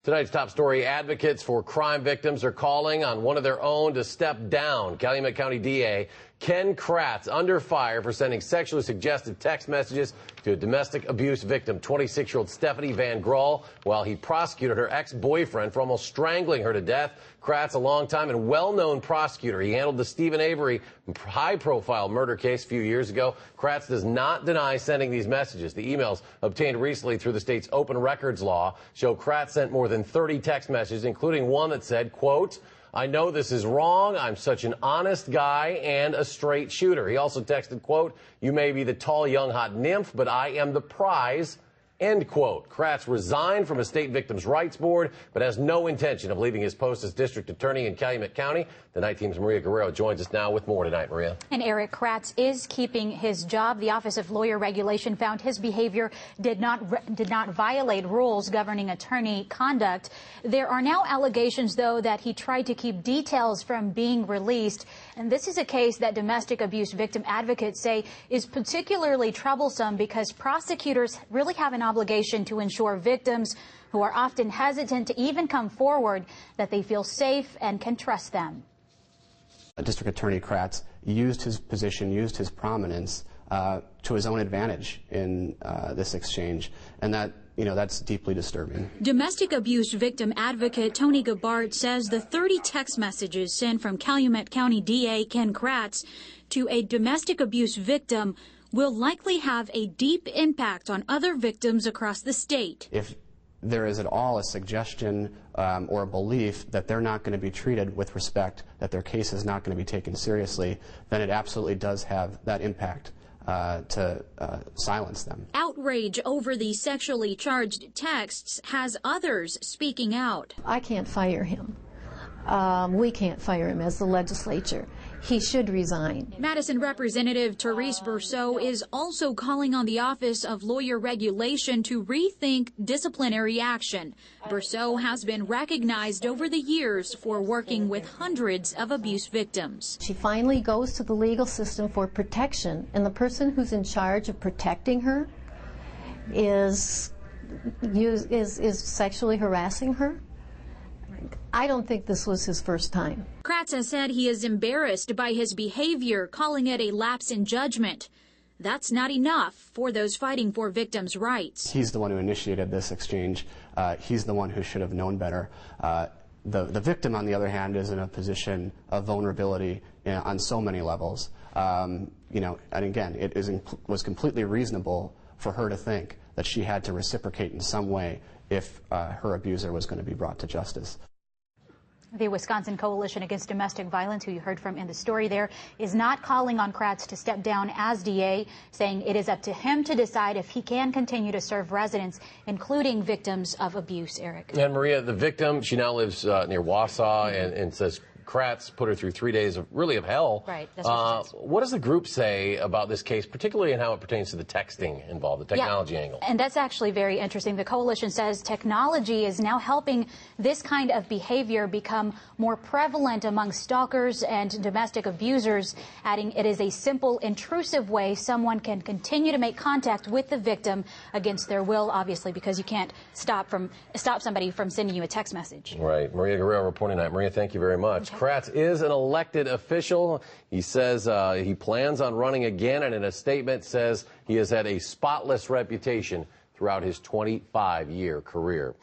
Tonight's top story, advocates for crime victims are calling on one of their own to step down. Calumet County DA Ken Kratz under fire for sending sexually suggestive text messages to a domestic abuse victim, 26-year-old Stephanie Van Graal, while he prosecuted her ex-boyfriend for almost strangling her to death. Kratz, a longtime and well-known prosecutor. He handled the Stephen Avery high-profile murder case a few years ago. Kratz does not deny sending these messages. The emails obtained recently through the state's open records law show Kratz sent more than 30 text messages, including one that said, quote, "I know this is wrong. I'm such an honest guy and a straight shooter." He also texted, quote, "You may be the tall, young, hot nymph, but I am the prize." End quote. Kratz resigned from a state victims' rights board, but has no intention of leaving his post as district attorney in Calumet County. The night team's Maria Guerrero joins us now with more tonight. Maria. And Eric, Kratz is keeping his job. The Office of Lawyer Regulation found his behavior did not violate rules governing attorney conduct. There are now allegations, though, that he tried to keep details from being released. And this is a case that domestic abuse victim advocates say is particularly troublesome because prosecutors really have an obligation to ensure victims who are often hesitant to even come forward that they feel safe and can trust them. District Attorney Kratz used his position, used his prominence to his own advantage in this exchange, and that's deeply disturbing. Domestic abuse victim advocate Tony Gabbard says the 30 text messages sent from Calumet County DA Ken Kratz to a domestic abuse victim will likely have a deep impact on other victims across the state. If there is at all a suggestion or a belief that they're not going to be treated with respect, that their case is not going to be taken seriously, then it absolutely does have that impact to silence them. Outrage over the sexually charged texts has others speaking out. I can't fire him. We can't fire him as the legislature. He should resign. Madison Representative Therese Berceau is also calling on the Office of Lawyer Regulation to rethink disciplinary action. Berceau has been recognized over the years for working with hundreds of abuse victims. She finally goes to the legal system for protection, and the person who's in charge of protecting her is sexually harassing her. I don't think this was his first time. Kratz has said he is embarrassed by his behavior, calling it a lapse in judgment. That's not enough for those fighting for victims' rights. He's the one who initiated this exchange. He's the one who should have known better. The victim, on the other hand, is in a position of vulnerability on so many levels. And again, it was completely reasonable for her to think that she had to reciprocate in some way if her abuser was going to be brought to justice. The Wisconsin Coalition Against Domestic Violence, who you heard from in the story there, is not calling on Kratz to step down as DA, saying it is up to him to decide if he can continue to serve residents, including victims of abuse, Eric. And Maria, the victim, she now lives near Wausau and says Kratz put her through 3 days of hell. Right. That's what she says. What does the group say about this case, particularly in how it pertains to the texting involved, the technology angle? And that's actually very interesting. The coalition says technology is now helping this kind of behavior become more prevalent among stalkers and domestic abusers, adding it is a simple, intrusive way someone can continue to make contact with the victim against their will, obviously, because you can't stop somebody from sending you a text message. Right. Maria Guerrero reporting tonight. Maria, thank you very much. Okay. Kratz is an elected official. He says he plans on running again, and in a statement says he has had a spotless reputation throughout his 25-year career.